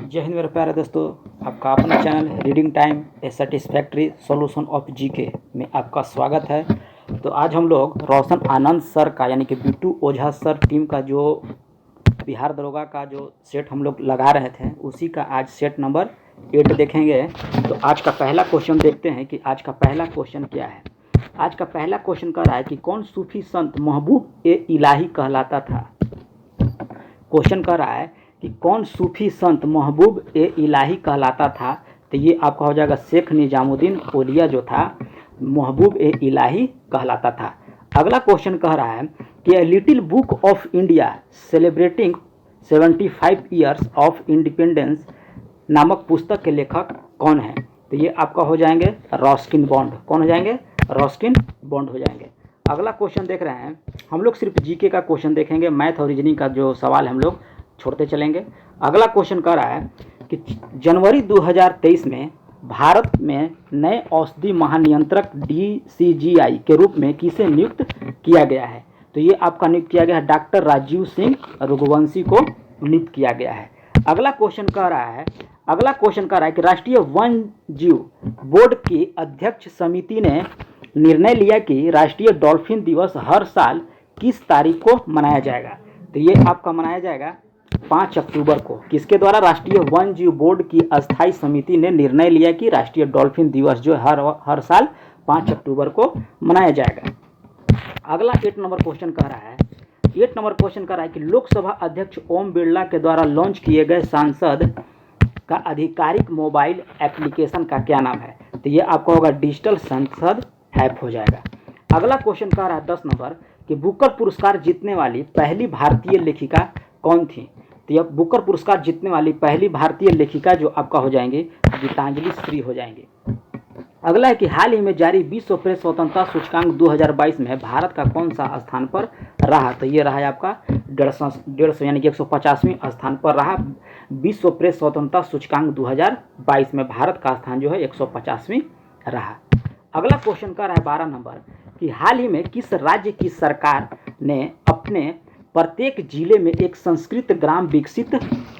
जय हिंद मेरे प्यारे दोस्तों। आपका अपना channel reading time A satisfactory solution of GK में आपका स्वागत है। तो आज हम लोग रोशन आनंद सर का यानी कि बिट्टू ओझा सर टीम का जो बिहार दरोगा का जो सेट हम लोग लगा रहे थे उसी का आज सेट नंबर 8 देखेंगे। तो आज का पहला क्वेश्चन देखते हैं कि आज का पहला क्वेश्चन क्या है। आज का पहला क्वेश्चन कह रहा है कि कौन सूफी संत महबूब ए इलाही कहलाता था। क्वेश्चन कह रहा है कि कौन सूफी संत महबूब ए इलाही कहलाता था। तो ये आपका हो जाएगा शेख निजामुद्दीन औलिया जो था महबूब ए इलाही कहलाता था। अगला क्वेश्चन कह रहा है कि a little book of India celebrating 75 years of independence नामक पुस्तक के लेखक कौन है। तो ये आपका हो जाएंगे रस्किन बॉन्ड। कौन हो जाएंगे? रस्किन बॉन्ड हो जाएंगे। अगला क्वेश्चन देख रहे हैं हम लोग सिर्फ जीके का क्वेश्चन देखेंगे, मैथ और रीजनिंग का जो सवाल हम लोग छोड़ते चलेंगे। अगला क्वेश्चन कह रहा है कि जनवरी 2023 में भारत में नए औषधि महानियंत्रक DCGI के रूप में किसे नियुक्त किया गया है। तो ये आपका नियुक्त किया गया है डॉक्टर राजीव सिंह रघुवंशी को नियुक्त किया गया है। अगला क्वेश्चन कह रहा है कि राष्ट्रीय वन जीव बोर्ड की अध्यक्ष समिति ने निर्णय लिया कि राष्ट्रीय डॉल्फिन दिवस हर साल किस तारीख को मनाया जाएगा। तो ये आपका मनाया जाएगा 5 अक्टूबर को। किसके द्वारा? राष्ट्रीय वन जीव बोर्ड की अस्थायी समिति ने निर्णय लिया कि राष्ट्रीय डॉल्फिन दिवस जो हर साल 5 अक्टूबर को मनाया जाएगा। अगला 8 नंबर क्वेश्चन कह रहा है कि लोकसभा अध्यक्ष ओम बिरला के द्वारा लॉन्च किए गए सांसद का आधिकारिक मोबाइल एप्लीकेशन का क्या नाम है। तो ये आपका होगा डिजिटल संसद ऐप हो जाएगा। अगला क्वेश्चन कह रहा है 10 नंबर कि बुकर पुरस्कार जीतने वाली पहली भारतीय लेखिका कौन थी। तो यह बुकर पुरस्कार जीतने वाली पहली भारतीय लेखिका जो आपका हो जाएंगे गीतांजलि श्री हो जाएंगे। अगला है कि हाल ही में जारी विश्व प्रेस स्वतंत्रता सूचकांक 2022 में भारत का कौन सा स्थान पर रहा। तो ये रहा है आपका 150 यानी कि 150वें स्थान पर रहा। विश्व प्रेस स्वतंत्रता सूचकांक 2022 में भारत का स्थान जो है 150वें रहा। अगला क्वेश्चन का रहा है 12 नंबर कि हाल ही में किस राज्य की सरकार ने अपने प्रत्येक जिले में एक संस्कृत ग्राम विकसित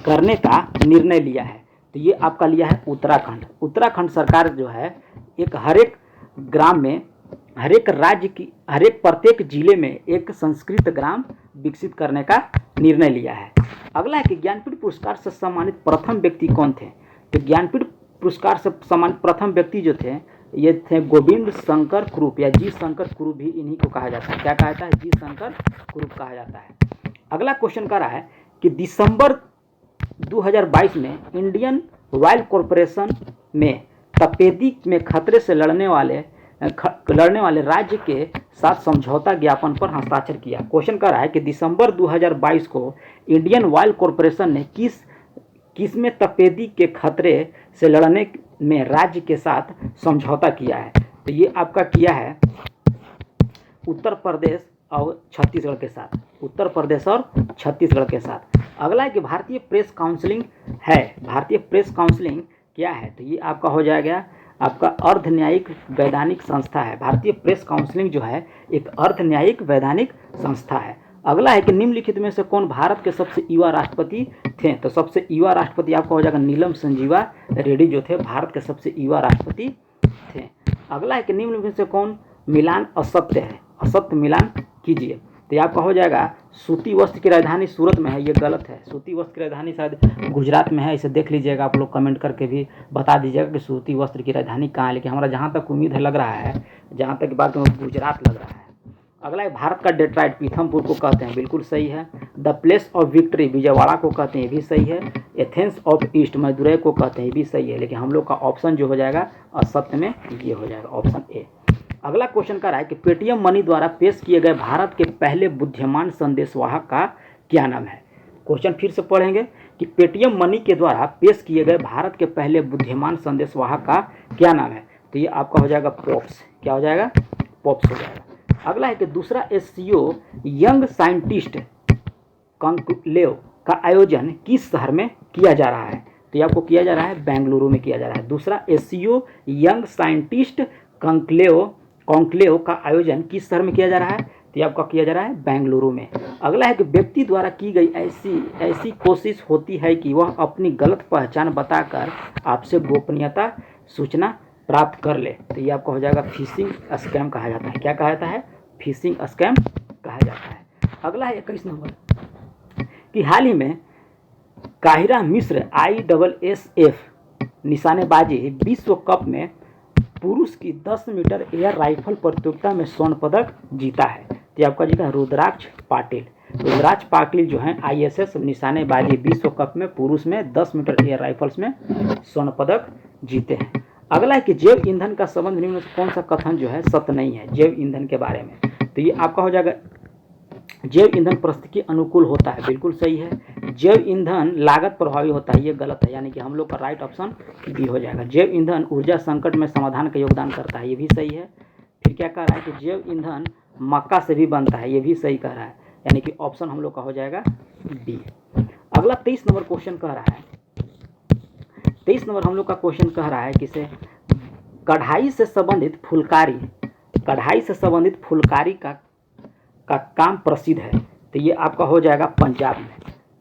करने का निर्णय लिया है। तो ये आपका लिया है उत्तराखंड सरकार जो है एक हरेक ग्राम में हरेक राज्य की प्रत्येक जिले में एक संस्कृत ग्राम विकसित करने का निर्णय लिया है। अगला है कि ज्ञानपीठ पुरस्कार से सम्मानित प्रथम व्यक्ति कौन थे। तो ज्ञानपीठ पुरस्कार से सम्मानित प्रथम व्यक्ति जो थे ये थे गोविंद शंकर कुरूप या जी शंकर कुरूप भी इन्हीं को कहा जाता है। क्या कहा जाता है? जी शंकर कुरूप कहा जाता है। अगला क्वेश्चन कह रहा है कि दिसंबर 2022 में इंडियन ऑयल कॉरपोरेशन में तपेदिक में खतरे से लड़ने वाले राज्य के साथ समझौता ज्ञापन पर हस्ताक्षर किया। क्वेश्चन कह रहा है कि दिसंबर 2022 को इंडियन ऑयल कॉरपोरेशन ने किस में तपेदिक के खतरे से लड़ने में राज्य के साथ समझौता किया है। तो ये आपका किया है उत्तर प्रदेश और छत्तीसगढ़ के साथ। अगला है कि भारतीय प्रेस काउंसिलिंग क्या है। तो ये आपका हो जाएगा आपका अर्ध न्यायिक वैधानिक संस्था है। भारतीय प्रेस काउंसिलिंग जो है एक अर्ध न्यायिक वैधानिक संस्था है। अगला है कि निम्नलिखित में से कौन भारत के सबसे युवा राष्ट्रपति थे। तो सबसे युवा राष्ट्रपति आपका हो जाएगा नीलम संजीवा रेड्डी जो थे भारत के सबसे युवा राष्ट्रपति थे। अगला है कि निम्नलिखित में से कौन मिलान असत्य है। असत्य मिलान कीजिए। तो ये आपका हो जाएगा सूती वस्त्र की राजधानी सूरत में है। ये गलत है। सूती वस्त्र की राजधानी शायद गुजरात में है। इसे देख लीजिएगा। आप लोग कमेंट करके भी बता दीजिएगा कि सूती वस्त्र की राजधानी कहाँ है। लेकिन हमारा जहाँ तक उम्मीद है लग रहा है, जहाँ तक बात गुजरात लग रहा है। अगला है भारत का डेट्राइट पीथमपुर को कहते हैं। बिल्कुल सही है। The place of victory Vijayawada को कहते हैं। ये भी सही है। एथेंस ऑफ ईस्ट मदुरै को कहते हैं। ये भी सही है। लेकिन हम लोग का ऑप्शन जो हो जाएगा असत्य में ये हो जाएगा ऑप्शन ए। अगला क्वेश्चन का रहा है कि पेटीएम मनी द्वारा पेश किए गए भारत के पहले बुद्धिमान संदेशवाहक का क्या नाम है। क्वेश्चन फिर से पढ़ेंगे कि पेटीएम मनी के द्वारा पेश किए गए भारत के पहले बुद्धिमान संदेशवाहक का क्या नाम है। तो ये आपका हो जाएगा पॉप्स। क्या हो जाएगा? पॉप्स हो जाएगा। अगला है कि दूसरा SCO यंग साइंटिस्ट कॉन्क्लेव का आयोजन किस शहर में किया जा रहा है। तो ये आपको किया जा रहा है बेंगलुरु में किया जा रहा है। दूसरा SCO यंग साइंटिस्ट कॉन्क्लेव का आयोजन किस शहर में किया जा रहा है। तो ये आपका किया जा रहा है बेंगलुरु में। अगला है कि व्यक्ति द्वारा की गई ऐसी कोशिश होती है कि वह अपनी गलत पहचान बताकर आपसे गोपनीयता सूचना प्राप्त कर ले। तो ये आपका हो जाएगा फिशिंग स्कैम कहा जाता है। क्या कहा जाता है? फिशिंग स्कैम कहा जाता है। अगला है 21 नंबर कि हाल ही में काहिरा मिस्र ISSF निशानेबाजी विश्व कप में पुरुष की 10 मीटर एयर राइफल प्रतियोगिता में स्वर्ण पदक जीता है। तो आपका जीता है रुद्राक्ष पाटिल। रुद्राक्ष पाटिल जो है ISS निशानेबाजी विश्व कप में पुरुष में 10 मीटर एयर राइफल्स में स्वर्ण पदक जीते हैं। अगला है कि जैव ईंधन का संबंध निम्न से कौन सा कथन जो है सत्य नहीं है जैव ईंधन के बारे में? तो ये आपका हो जाएगा जैव ईंधन परिस्थिति अनुकूल होता है, बिल्कुल सही है। जैव ईंधन लागत प्रभावी होता है, ये गलत है, यानी कि हम लोग का राइट ऑप्शन बी हो जाएगा। जैव ईंधन ऊर्जा संकट में समाधान का योगदान करता है, ये भी सही है। फिर क्या कह रहा है कि जैव ईंधन मक्का से भी बनता है, ये भी सही कह रहा है, यानी कि ऑप्शन हम लोग का हो जाएगा डी। अगला 23 नंबर क्वेश्चन कह रहा है, 23 नंबर हम लोग का क्वेश्चन कह रहा है कि से कढ़ाई से संबंधित फुलकारी का काम प्रसिद्ध है। तो ये आपका हो जाएगा पंजाब में।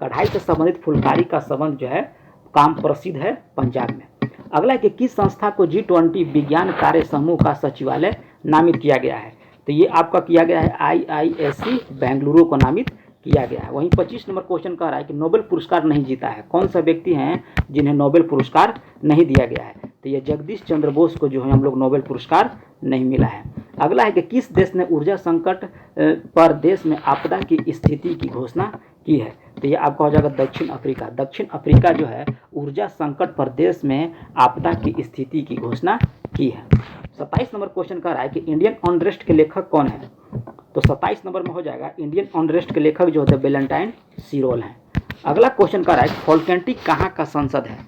कढ़ाई से संबंधित फुलकारी का संबंध जो है काम प्रसिद्ध है पंजाब में। अगला है कि किस संस्था को G20 विज्ञान कार्य समूह का सचिवालय नामित किया गया है? तो ये आपका किया गया है IISc बेंगलुरु को नामित किया गया है। वहीं 25 नंबर क्वेश्चन कह रहा है कि नोबेल पुरस्कार नहीं जीता है, कौन सा व्यक्ति हैं जिन्हें नोबेल पुरस्कार नहीं दिया गया है? तो ये जगदीश चंद्र बोस को जो है हम लोग नोबेल पुरस्कार नहीं मिला है। अगला है कि किस देश ने ऊर्जा संकट पर देश में आपदा की स्थिति की घोषणा की है? तो ये आपका हो जाएगा दक्षिण अफ्रीका। दक्षिण अफ्रीका जो है ऊर्जा संकट पर देश में आपदा की स्थिति की घोषणा की है। 27 नंबर क्वेश्चन कह रहा है कि इंडियन अनरेस्ट के लेखक कौन है? तो 27 नंबर में हो जाएगा इंडियन अनरेस्ट के लेखक जो होते हैं वेलेंटाइन सिरोल हैं। अगला क्वेश्चन कह रहा है फोल्केटिंग कहाँ का संसद है?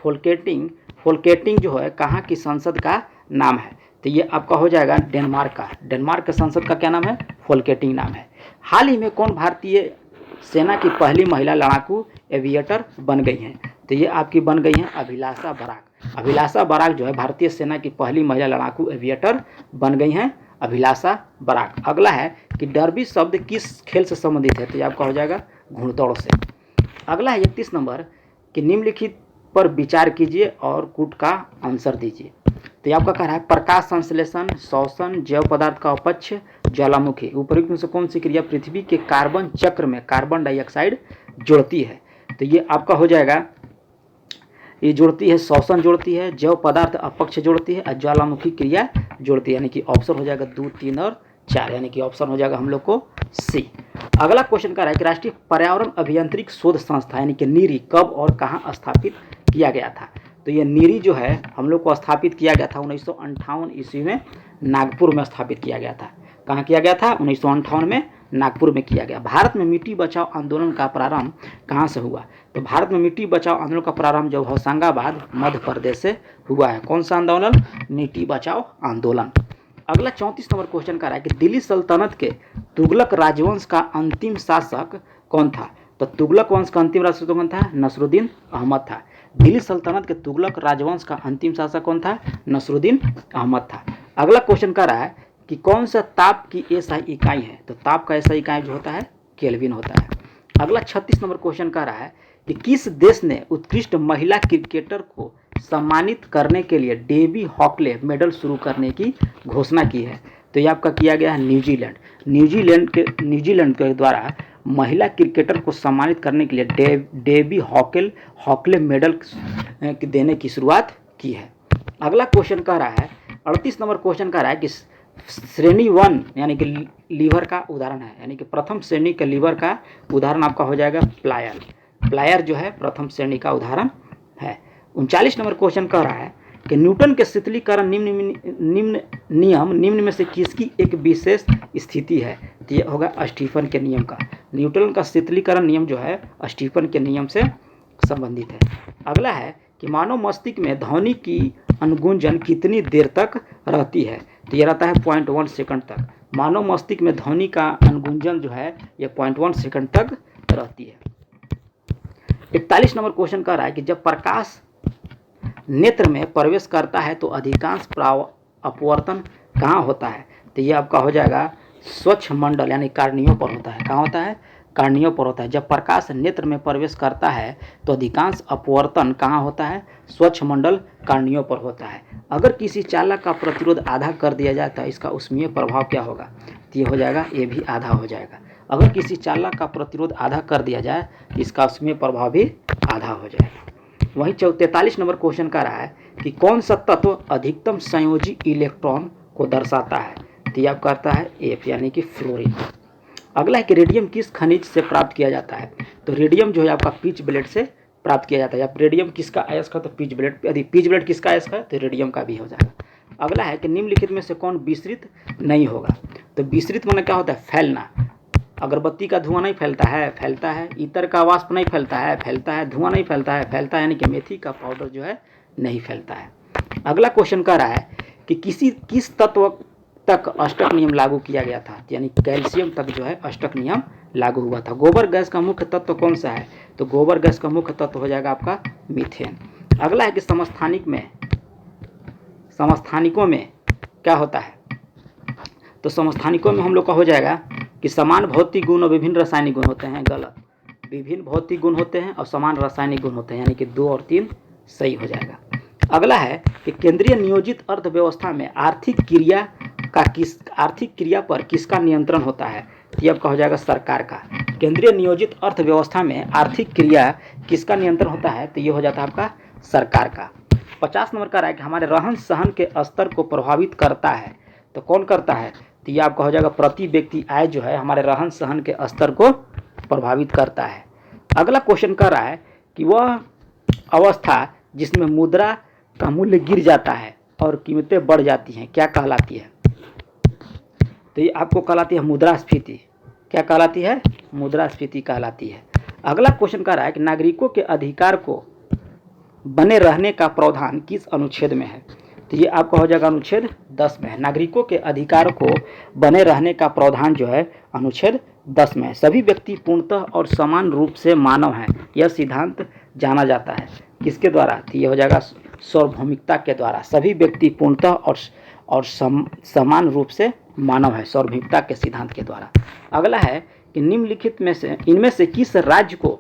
फोल्केटिंग जो है कहाँ की संसद का नाम है? तो ये आपका हो जाएगा डेनमार्क का। डेनमार्क के संसद का क्या नाम है? फोल्केटिंग नाम है। हाल ही में कौन भारतीय सेना की पहली महिला लड़ाकू एविएटर बन गई हैं? तो ये आपकी बन गई हैं अभिलाषा बराक। अभिलाषा बराक जो है भारतीय सेना की पहली महिला लड़ाकू एविएटर बन गई हैं अभिलाषा बराक। अगला है कि डर्बी शब्द किस खेल से संबंधित है? तो ये आपका हो जाएगा घुड़दौड़ से। अगला है 31 नंबर कि निम्नलिखित पर विचार कीजिए और कूट का आंसर दीजिए। तो ये आपका कह रहा है प्रकाश संश्लेषण, शोषण, जैव पदार्थ का अपक्ष, ज्वालामुखी। उपरोक्त में से कौन सी क्रिया पृथ्वी के कार्बन चक्र में कार्बन डाइऑक्साइड जोड़ती है? तो ये आपका हो जाएगा, ये जोड़ती है शोषण जोड़ती है, जैव पदार्थ अपक्ष जोड़ती है और ज्वालामुखी क्रिया जोड़ती है, यानी कि ऑप्शन हो जाएगा 2, 3 और 4, यानी कि ऑप्शन हो जाएगा हम लोग को सी। अगला क्वेश्चन कह रहा है कि राष्ट्रीय पर्यावरण अभियांत्रिक शोध संस्था यानी कि नीरी कब और कहाँ स्थापित किया गया था? तो ये नीरी जो है हम लोग को स्थापित किया गया था 1958 ईस्वी में नागपुर में स्थापित किया गया था। कहाँ किया गया था? 1958 में नागपुर में किया गया। भारत में मिट्टी बचाओ आंदोलन का प्रारंभ कहाँ से हुआ? तो भारत में मिट्टी बचाओ आंदोलन का प्रारंभ जब होशंगाबाद मध्य प्रदेश से हुआ है। कौन सा आंदोलन? मिट्टी बचाओ आंदोलन। अगला 34 नंबर क्वेश्चन का रहा है कि दिल्ली सल्तनत के तुगलक राजवंश का अंतिम शासक कौन था? तो तुगलक वंश का अंतिम शासक कौन था? नसरुद्दीन अहमद था। दिल्ली सल्तनत के तुगलक राजवंश का अंतिम शासक कौन था? नसरुद्दीन अहमद था। अगला क्वेश्चन का रहा है कि कौन सा ताप की एसआई इकाई है? तो ताप का एसआई इकाई जो होता है केल्विन होता है। अगला 36 नंबर क्वेश्चन का रहा है कि किस देश ने उत्कृष्ट महिला क्रिकेटर को सम्मानित करने के लिए डेबी हॉकले मेडल शुरू करने की घोषणा की है? तो ये आपका किया गया है न्यूजीलैंड। न्यूजीलैंड के द्वारा महिला क्रिकेटर को सम्मानित करने के लिए डेबी हॉकले मेडल देने की शुरुआत की है। अगला क्वेश्चन कह रहा है 38 नंबर क्वेश्चन कह रहा है कि श्रेणी 1 यानी कि लीवर का उदाहरण है, यानी कि प्रथम श्रेणी के लीवर का उदाहरण आपका हो जाएगा प्लायर। प्लायर जो है प्रथम श्रेणी का उदाहरण है। 39 नंबर क्वेश्चन कह रहा है कि न्यूटन के शीतलीकरण निम्न में से किसकी एक विशेष स्थिति है? तो ये होगा स्टीफन के नियम का। न्यूटन का शीतलीकरण नियम जो है स्टीफन के नियम से संबंधित है। अगला है कि मानव मस्तिष्क में ध्वनि की अनुगुंजन कितनी देर तक रहती है? तो ये रहता है 0.1 सेकंड तक। मानव मस्तिष्क में ध्वनि का अनुगुंजन जो है ये 0.1 सेकंड तक रहती है। 41 नंबर क्वेश्चन कह रहा है कि जब प्रकाश नेत्र में प्रवेश करता है तो अधिकांश अपवर्तन कहाँ होता है? तो ये आपका हो जाएगा स्वच्छ मंडल यानी कार्नियों पर होता है। कहाँ होता है? कार्नियों पर होता है। जब प्रकाश नेत्र में प्रवेश करता है तो अधिकांश अपवर्तन कहाँ होता है? स्वच्छ मंडल कार्नियों पर होता है। अगर किसी चालक का प्रतिरोध आधा कर दिया जाए तो इसका ऊष्मीय प्रभाव क्या होगा? तो ये हो जाएगा, ये भी आधा हो जाएगा। अगर किसी चालक का प्रतिरोध आधा कर दिया जाए तो इसका ऊष्मीय प्रभाव भी आधा हो जाएगा। वहीं 43 नंबर क्वेश्चन का रहा है कि कौन सा तत्व अधिकतम संयोजी इलेक्ट्रॉन को दर्शाता है? तो यह करता है एफ यानी कि फ्लोरीन। अगला है कि रेडियम किस खनिज से प्राप्त किया जाता है? तो रेडियम जो है आपका पिच ब्लेड से प्राप्त किया जाता है। अब रेडियम किसका अयस्क है? तो पिच ब्लेड। यदि पिच ब्लेड किसका अयस्क है तो रेडियम का भी हो जाएगा। अगला है कि निम्नलिखित में से कौन विसरित नहीं होगा? तो विसरित माने क्या होता है? फैलना। अगरबत्ती का धुआं नहीं फैलता है, फैलता है। इत्र का वाष्प नहीं फैलता है, फैलता है। धुआं नहीं फैलता है, फैलता है। यानी कि मेथी का पाउडर जो है नहीं फैलता है। अगला क्वेश्चन कह रहा है कि किस तत्व तक अष्टक नियम लागू किया गया था? यानी कैल्शियम तक जो है अष्टक नियम लागू हुआ था। गोबर गैस का मुख्य तत्व कौन सा है? तो गोबर गैस का मुख्य तत्व हो जाएगा आपका मीथेन। अगला है कि समस्थानिकों में क्या होता है? तो समस्थानिकों में हम लोग का हो जाएगा कि समान भौतिक गुण और विभिन्न रासायनिक गुण होते हैं। गलत। विभिन्न भौतिक गुण होते हैं और समान रासायनिक गुण होते हैं, यानी कि 2 और 3 सही हो जाएगा। अगला है कि केंद्रीय नियोजित अर्थव्यवस्था में आर्थिक क्रिया पर किसका नियंत्रण होता है? ये आपका हो जाएगा सरकार का। केंद्रीय नियोजित अर्थव्यवस्था में आर्थिक क्रिया किसका नियंत्रण होता है? तो ये हो जाता है आपका सरकार का। 50 नंबर का है कि हमारे रहन सहन के स्तर को प्रभावित करता है। तो कौन करता है? तो ये आपका हो जाएगा प्रति व्यक्ति आय जो है हमारे रहन सहन के स्तर को प्रभावित करता है। अगला क्वेश्चन कर रहा है कि वह अवस्था जिसमें मुद्रा का मूल्य गिर जाता है और कीमतें बढ़ जाती हैं क्या कहलाती है? तो ये आपको कहलाती है मुद्रास्फीति। क्या कहलाती है? मुद्रास्फीति कहलाती है। अगला क्वेश्चन कह रहा है कि नागरिकों के अधिकार को बने रहने का प्रावधान किस अनुच्छेद में है? तो ये आपका हो जाएगा अनुच्छेद 10 में है। नागरिकों के अधिकार को बने रहने का प्रावधान जो है अनुच्छेद 10 में है। सभी व्यक्ति पूर्णतः और समान रूप से मानव हैं, यह सिद्धांत जाना जाता है किसके द्वारा? तो ये हो जाएगा सार्वभौमिकता के द्वारा। सभी व्यक्ति पूर्णतः और समान रूप से मानव है, सार्वभौमिकता के सिद्धांत के द्वारा। अगला है कि निम्नलिखित में से इनमें से किस राज्य को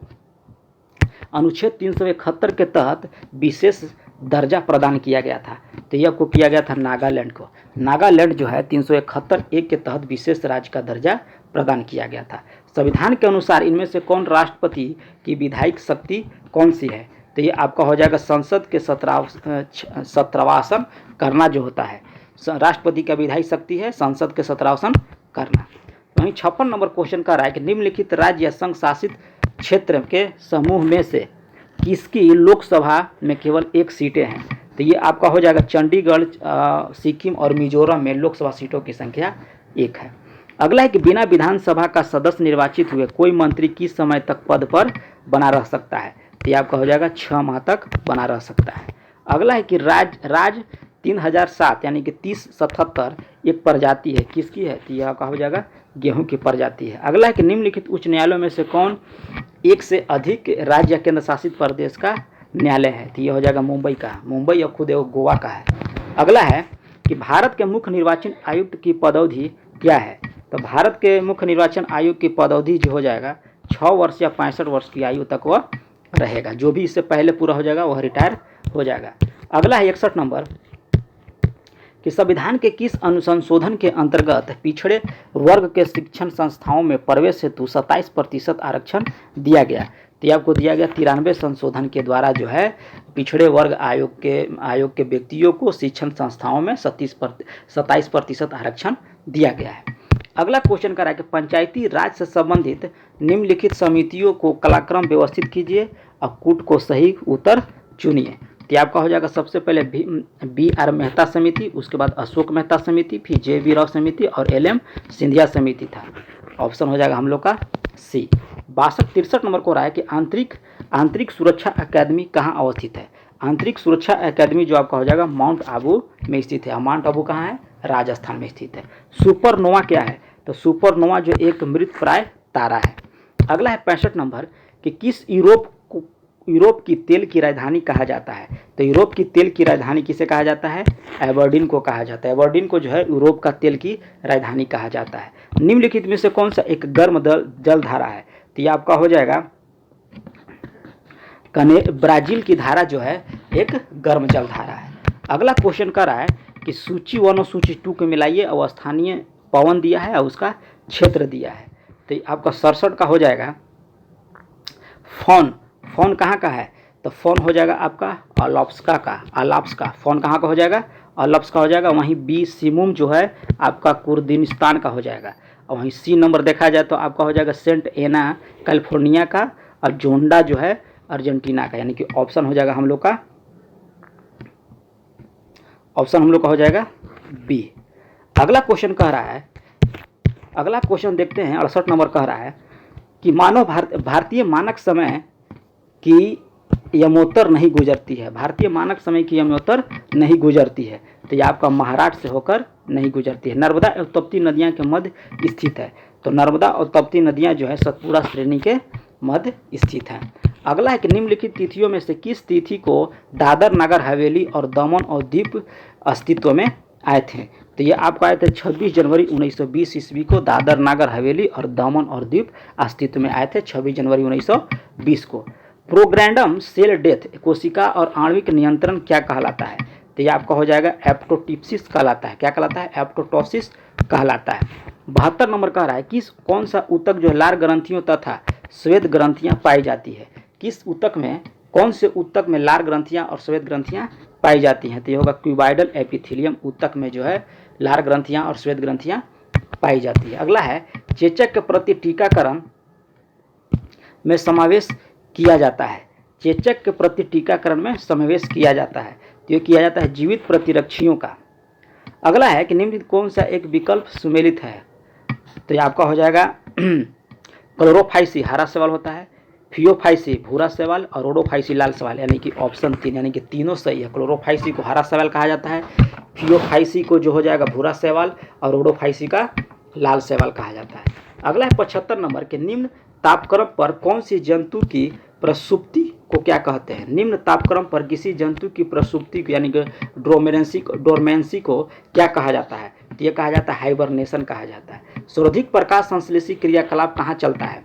अनुच्छेद 371 के तहत विशेष दर्जा प्रदान किया गया था? तो यह को किया गया था नागालैंड को। नागालैंड जो है 371 के तहत विशेष राज्य का दर्जा प्रदान किया गया था। संविधान के अनुसार इनमें से कौन राष्ट्रपति की विधायिक शक्ति कौन सी है? तो ये आपका हो जाएगा संसद के 17वासन करना जो होता है। राष्ट्रपति का विधायिक शक्ति है संसद के 17वासन करना। वहीं 56 नंबर क्वेश्चन का रहा है कि निम्नलिखित राज्य या संघ शासित क्षेत्र के समूह में से किसकी लोकसभा में केवल 1 सीटें हैं? तो ये आपका हो जाएगा चंडीगढ़, सिक्किम और मिजोरम में लोकसभा सीटों की संख्या 1 है। अगला है कि बिना विधानसभा का सदस्य निर्वाचित हुए कोई मंत्री किस समय तक पद पर बना रह सकता है? तो ये आपका हो जाएगा 6 माह तक बना रह सकता है। अगला है कि राज 3007 यानी कि 3077 एक प्रजाति है, किसकी है? तो यह आपका हो जाएगा गेहूं की प्रजाति है। अगला है कि निम्नलिखित उच्च न्यायालयों में से कौन एक से अधिक राज्य या केंद्र शासित प्रदेश का न्यायालय है? तो यह हो जाएगा मुंबई का। मुंबई और खुद गोवा का है। अगला है कि भारत के मुख्य निर्वाचन आयुक्त की पदअवधि क्या है? तो भारत के मुख्य निर्वाचन आयुक्त की पदअवधि जो हो जाएगा 6 वर्ष या 65 वर्ष की आयु तक वह रहेगा। जो भी इससे पहले पूरा हो जाएगा वह रिटायर हो जाएगा। अगला है 61 नंबर कि संविधान के किस अनुसंशोधन के अंतर्गत पिछड़े वर्ग के शिक्षण संस्थाओं में प्रवेश हेतु 27% आरक्षण दिया गया? तो ये आपको दिया गया 93 संशोधन के द्वारा जो है पिछड़े वर्ग आयोग के व्यक्तियों को शिक्षण संस्थाओं में 27% आरक्षण दिया गया है। अगला क्वेश्चन कर रहा है कि पंचायती राज से संबंधित निम्नलिखित समितियों को कालक्रम व्यवस्थित कीजिए और कूट को सही उत्तर चुनिए। तो आपका हो जाएगा सबसे पहले BR मेहता समिति, उसके बाद अशोक मेहता समिति, फिर JB राव समिति और LM सिंधिया समिति था। ऑप्शन हो जाएगा हम लोग का C। 63 नंबर को रहा है कि आंतरिक सुरक्षा अकादमी कहाँ अवस्थित है? आंतरिक सुरक्षा अकादमी जो आपका हो जाएगा माउंट आबू में स्थित है। माउंट आबू कहाँ है? राजस्थान में स्थित है। सुपरनोवा क्या है? तो सुपरनोवा जो एक मृत प्राय तारा है। अगला है 65 नंबर कि किस यूरोप की तेल की राजधानी कहा जाता है? तो यूरोप की तेल की राजधानी किसे कहा जाता है? एबरडीन को कहा जाता है। एबरडीन को जो है यूरोप का तेल की राजधानी कहा जाता है। निम्नलिखित में से कौन सा एक गर्म जल धारा है? तो ये आपका हो जाएगा ब्राजील की धारा जो है एक गर्म जल धारा है। अगला क्वेश्चन कर रहा है कि सूची 1 और सूची 2 को मिलाइए और स्थानीय पवन दिया है और उसका क्षेत्र दिया है। तो आपका 67 का हो जाएगा फोन। फोन कहाँ का है? तो फोन हो जाएगा आपका अलास्का का। अलास्का फोन कहाँ का हो जाएगा? अलास्का हो जाएगा। वहीं बी सिमुम जो है आपका कुर्दिस्तान का हो जाएगा। और वहीं सी नंबर देखा जाए तो आपका हो जाएगा सेंट एना कैलिफोर्निया का, और जोंडा जो है अर्जेंटीना का। यानी कि ऑप्शन हो जाएगा हम लोग का, ऑप्शन हम लोग का हो जाएगा बी। अगला क्वेश्चन कह रहा है, अगला क्वेश्चन देखते हैं 68 नंबर कह रहा है कि मानव भारतीय मानक समय की यमोत्तर नहीं गुजरती है। भारतीय मानक समय की यमोत्तर नहीं गुजरती है। तो ये आपका महाराष्ट्र से होकर नहीं गुजरती है। नर्मदा और तप्ती नदियाँ के मध्य स्थित है। तो नर्मदा और तप्ती नदियाँ जो है सतपुड़ा श्रेणी के मध्य स्थित हैं। अगला है कि निम्नलिखित तिथियों में से किस तिथि को दादर नगर हवेली और दमन और दीव अस्तित्व में आए थे? तो ये आपको आए थे 26 जनवरी 1920 ईस्वी को दादर नगर हवेली और दमन और दीव अस्तित्व में आए थे 26 जनवरी 1920 को। प्रोग्रैंडम सेल डेथ कोशिका और आणविक नियंत्रण क्या कहलाता है? तो ये आपका हो जाएगा एप्टोटिप्सिस कहलाता है। क्या कहलाता है? एप्टोटोसिस कहलाता है। 72 नंबर कह रहा है किस कौन सा ऊतक जो लार ग्रंथियों तथा श्वेत ग्रंथियाँ पाई जाती है? किस ऊतक में, कौन से ऊतक में लार ग्रंथियाँ और श्वेत ग्रंथियाँ पाई जाती हैं? तो ये होगा क्यूबाइडल एपिथेलियम ऊतक में जो है लार ग्रंथियाँ और श्वेत ग्रंथियाँ पाई जाती है। अगला है चेचक के प्रति टीकाकरण में समावेश किया जाता है। चेचक के प्रति टीकाकरण में समावेश किया जाता है। तो ये किया जाता है जीवित प्रतिरक्षियों का। अगला है कि निम्नलिखित कौन सा एक विकल्प सुमेलित है? तो ये आपका हो जाएगा क्लोरोफाइसी हरा सवाल होता है, फियोफाइसी भूरा सवाल और रोडोफाइसी लाल सवाल। यानी कि ऑप्शन 3 यानी कि तीनों सही है। क्लोरोफाइसी को हरा सवाल कहा जाता है, फियोफाइसी को जो हो जाएगा भूरा सवाल और रोडोफाइसी का लाल सवाल कहा जाता है। अगला है 75 नंबर के निम्न तापक्रम पर कौन सी जंतु की प्रसुप्ति को क्या कहते हैं? निम्न तापक्रम पर किसी जंतु की प्रसुप्ति को यानी कि डोरमेंसी को क्या कहा जाता है? तो ये कहा जाता है हाइबरनेशन कहा जाता है। सर्वाधिक प्रकाश संश्लेषी क्रियाकलाप कहाँ चलता है?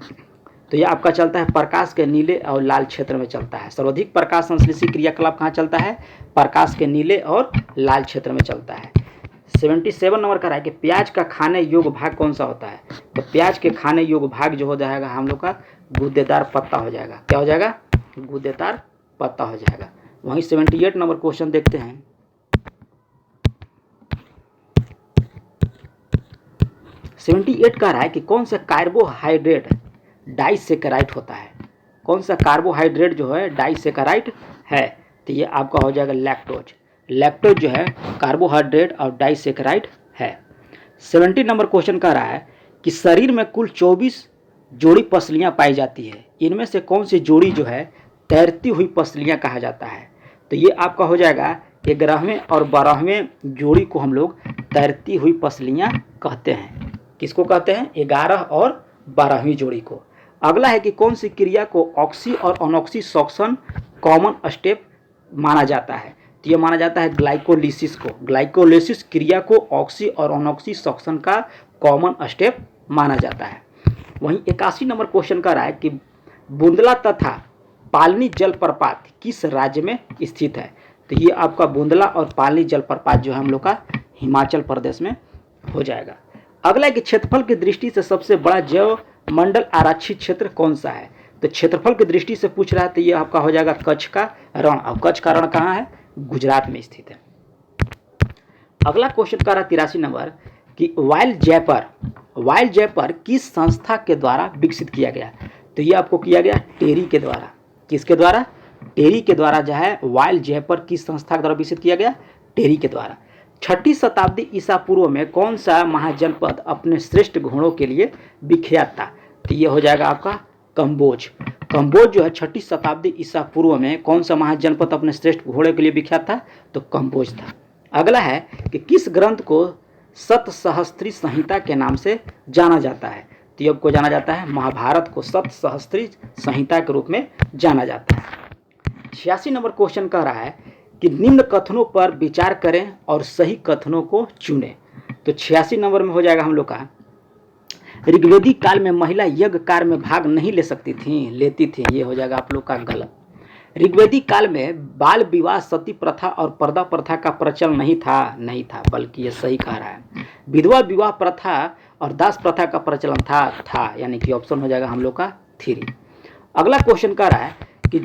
तो ये आपका चलता है प्रकाश के नीले और लाल क्षेत्र में चलता है। सर्वाधिक प्रकाश संश्लेषी क्रियाकलाप कहाँ चलता है? प्रकाश के नीले और लाल क्षेत्र में चलता है। 77 नंबर का है कि प्याज का खाने योग्य भाग कौन सा होता है? तो प्याज के खाने योग्य भाग जो हो जाएगा हम लोग का गूदेदार पत्ता हो जाएगा। क्या हो जाएगा? गूदेदार पत्ता हो जाएगा। वहीं 78 नंबर क्वेश्चन देखते हैं। 78 कह रहा है कि कौन सा कार्बोहाइड्रेट डाइसेकेराइट होता है? कौन सा कार्बोहाइड्रेट जो है डाइसेकेराइट है? तो ये आपका हो जाएगा लैक्टोज। लैक्टोज जो है कार्बोहाइड्रेट और डाइसेकेराइट है। 70 नंबर क्वेश्चन कह रहा है कि शरीर में कुल 24 जोड़ी पसलियां पाई जाती है। इनमें से कौन सी जोड़ी जो है तैरती हुई पसलियां कहा जाता है? तो ये आपका हो जाएगा 11वें और 12वें जोड़ी को हम लोग तैरती हुई पसलियां कहते हैं। किसको कहते हैं? 11 और 12वीं जोड़ी को। अगला है कि कौन सी क्रिया को ऑक्सी और अनऑक्सी सॉक्शन कॉमन स्टेप माना जाता है? तो ये माना जाता है ग्लाइकोलिसिस को। ग्लाइकोलिसिस क्रिया को ऑक्सी और अनऑक्सी सॉक्शन का कॉमन स्टेप माना जाता है। वहीं 81 नंबर क्वेश्चन का रहा है कि बुंदला तथा पालनी जलप्रपात किस राज्य में स्थित है? तो ये आपका बुंदला और पालनी जलप्रपात जो है हम लोग का हिमाचल प्रदेश में हो जाएगा। अगला है कि क्षेत्रफल की दृष्टि से सबसे बड़ा जैव मंडल आरक्षित क्षेत्र कौन सा है? तो क्षेत्रफल की दृष्टि से पूछ रहा है तो ये आपका हो जाएगा कच्छ का रण। और कच्छ का रण कहाँ है? गुजरात में स्थित है। अगला क्वेश्चन का रहा 83 नंबर कि वाइल्ड जयपर किस संस्था के द्वारा विकसित किया गया? तो ये आपको किया गया टेरी के द्वारा। किसके द्वारा? टेरी के द्वारा जो है वाइल्ड जयपर किस संस्था के द्वारा विकसित किया गया? टेरी के द्वारा। 6ठी शताब्दी ईसा पूर्व में कौन सा महाजनपद अपने श्रेष्ठ घोड़ों के लिए विख्यात था? तो ये हो जाएगा आपका कंबोज। कंबोज जो है 6ठी शताब्दी ईसा पूर्व में कौन सा महाजनपद अपने श्रेष्ठ घोड़े के लिए विख्यात था? तो कंबोज था। अगला है कि किस ग्रंथ को सतसहस्त्री संहिता के नाम से जाना जाता है? तो ये आपको जाना जाता है महाभारत को सतसहस्त्री संहिता के रूप में जाना जाता है। 86 नंबर क्वेश्चन कह रहा है कि निम्न कथनों पर विचार करें और सही कथनों को चुनें। तो 86 नंबर में हो जाएगा हम लोग का, ऋग्वेदी काल में महिला यज्ञ कार्य में भाग नहीं ले सकती थी, लेती थी। ये हो जाएगा आप लोग का गलत। ऋग्वेदी काल में बाल विवाह, सती प्रथा और पर्दा प्रथा का प्रचलन नहीं था, बल्कि ये सही कह रहा है। विधवा विवाह प्रथा और दास प्रथा का प्रचलन था, यानी कि ऑप्शन हो जाएगा हम लोग का 3। अगला क्वेश्चन कह रहा है कि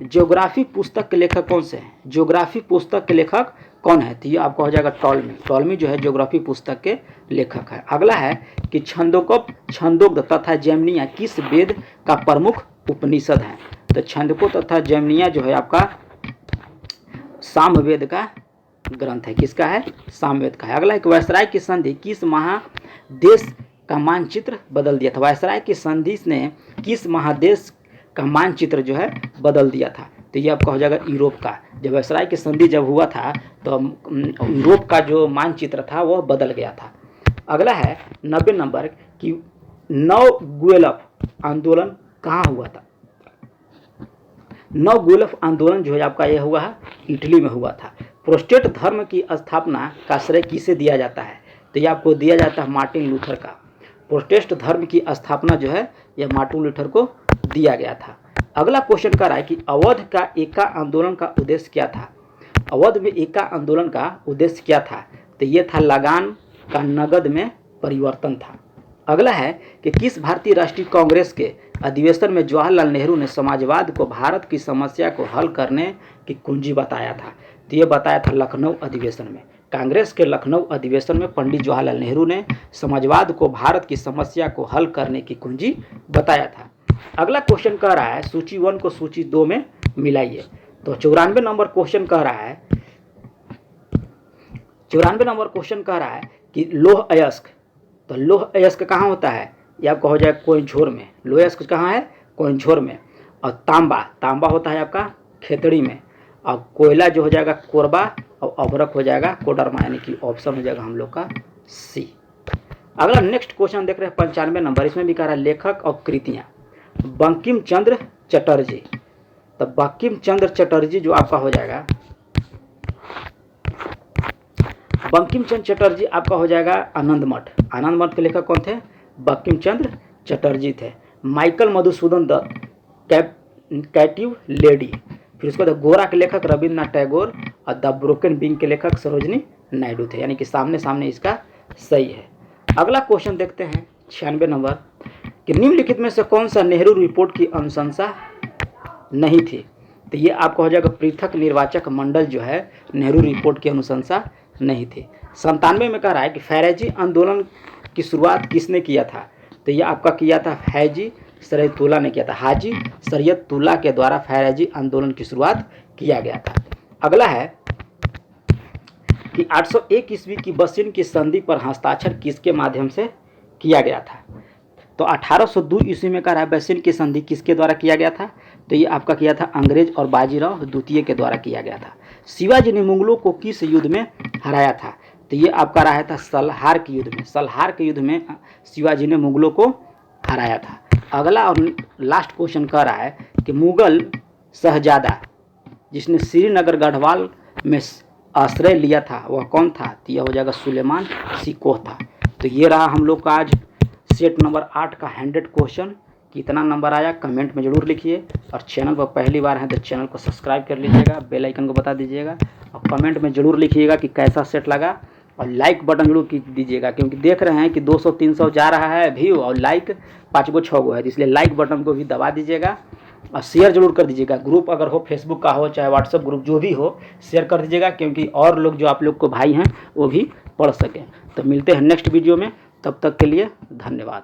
ज्योग्राफी पुस्तक के लेखक कौन से हैं? ज्योग्राफी पुस्तक के लेखक कौन है? तो ये आपका हो जाएगा टॉलमी जो है ज्योग्राफी पुस्तक के लेखक है। अगला है कि छंदोग्ध तथा जैमिनिया किस वेद का प्रमुख उपनिषद है? तो छंदको तथा जैमिनिया जो है आपका सामवेद का ग्रंथ है। किसका है? सामवेद का है। अगला है कि वायसराय की संधि किस महादेश का मानचित्र बदल दिया था? वायसराय की संधि ने किस महादेश का मानचित्र जो है बदल दिया था? तो ये आपका हो जाएगा यूरोप का। जब वायसराय की संधि जब हुआ था तो यूरोप का जो मानचित्र था वह बदल गया था। अगला है 90 नंबर कि नव गुएलफ आंदोलन कहाँ हुआ था? नव गुएलफ आंदोलन जो है आपका यह हुआ है इटली में हुआ था। प्रोटेस्टेंट धर्म की स्थापना का श्रेय किसे दिया जाता है? तो ये आपको दिया जाता है मार्टिन लूथर का। प्रोटेस्टेंट धर्म की स्थापना जो है यह मार्टिन लूथर को दिया गया था। अगला क्वेश्चन कर रहा है कि अवध का एका आंदोलन का उद्देश्य क्या था? अवध में एका आंदोलन का उद्देश्य क्या था? तो ये था लगान का नगद में परिवर्तन था। अगला है कि किस भारतीय राष्ट्रीय कांग्रेस के अधिवेशन में जवाहरलाल नेहरू ने समाजवाद को भारत की समस्या को हल करने की कुंजी बताया था? तो ये बताया था लखनऊ अधिवेशन में। कांग्रेस के लखनऊ अधिवेशन में पंडित जवाहरलाल नेहरू ने समाजवाद को भारत की समस्या को हल करने की कुंजी बताया था। अगला क्वेश्चन कह रहा है सूची 1 को सूची 2 में मिलाइए। तो 94 नंबर क्वेश्चन कह रहा है, 94 नंबर क्वेश्चन कह रहा है कि लोह अयस्क। तो लोह अयस्क कहाँ होता है? ये आपका हो जाएगा कोइंझोर में। लोह अयस्क कहाँ है? कोइंझोर में। और तांबा होता है आपका खेतड़ी में। और कोयला जो हो जाएगा कोरबा और अभ्रक हो जाएगा कोडरमा, यानी कि ऑप्शन हो जाएगा हम लोग का सी। अगला नेक्स्ट क्वेश्चन देख रहे हैं 95 नंबर। इसमें भी कह रहा है लेखक और कृतियाँ। बंकिम चंद्र चटर्जी। तो बंकिम चंद्र चटर्जी जो आपका हो जाएगा, बंकिम चंद्र चटर्जी आपका हो जाएगा आनंद मठ के लेखक कौन थे? बंकिम चंद्र चटर्जी थे। Michael Madhusudan Dutt captive lady. फिर उसके बाद गोरा के लेखक रविन्द्रनाथ टैगोर और द ब्रोकन विंग के लेखक सरोजनी नायडू थे, यानी कि सामने इसका सही है। अगला क्वेश्चन देखते हैं 96 नंबर कि निम्नलिखित में से कौन सा नेहरू रिपोर्ट की अनुशंसा नहीं थी? तो ये आपका हो जाएगा पृथक निर्वाचक मंडल जो है नेहरू रिपोर्ट की अनुशंसा नहीं थी। 97 में कह रहा है कि फैरेजी आंदोलन की शुरुआत किसने किया था? तो ये आपका किया था हाजी शरीयतुल्लाह ने किया था। हाजी शरीयतुल्लाह के द्वारा फैरेजी आंदोलन की शुरुआत किया गया था। अगला है कि 801 ईस्वी की बसिन की संधि पर हस्ताक्षर किसके माध्यम से किया गया था? तो 1802 ईस्वी में कह रहा है बसिन की संधि किसके द्वारा किया गया था? तो ये आपका किया था अंग्रेज और बाजीराव द्वितीय के द्वारा किया गया था। शिवाजी ने मुगलों को किस युद्ध में हराया था? तो ये आपका रहा था सलहार के युद्ध में। सलहार के युद्ध में शिवाजी ने मुगलों को हराया था। अगला और लास्ट क्वेश्चन कह रहा है कि मुगल शहजादा जिसने श्रीनगर गढ़वाल में आश्रय लिया था वह कौन था? तो यह हो जाएगा सुलेमान सिकोह था। तो ये रहा हम लोग का आज सेट नंबर 8 का 100 क्वेश्चन। कितना नंबर आया कमेंट में ज़रूर लिखिए, और चैनल पर पहली बार हैं तो चैनल को सब्सक्राइब कर लीजिएगा, बेल आइकन को बता दीजिएगा, और कमेंट में ज़रूर लिखिएगा कि कैसा सेट लगा, और लाइक बटन जरूर दीजिएगा, क्योंकि देख रहे हैं कि 200-300 जा रहा है व्यू और लाइक 5-6 है, इसलिए लाइक बटन को भी दबा दीजिएगा और शेयर जरूर कर दीजिएगा। ग्रुप अगर हो फेसबुक का हो चाहे व्हाट्सएप ग्रुप जो भी हो शेयर कर दीजिएगा, क्योंकि और लोग जो आप लोग को भाई हैं वो भी पढ़ सकें। तो मिलते हैं नेक्स्ट वीडियो में, तब तक के लिए धन्यवाद।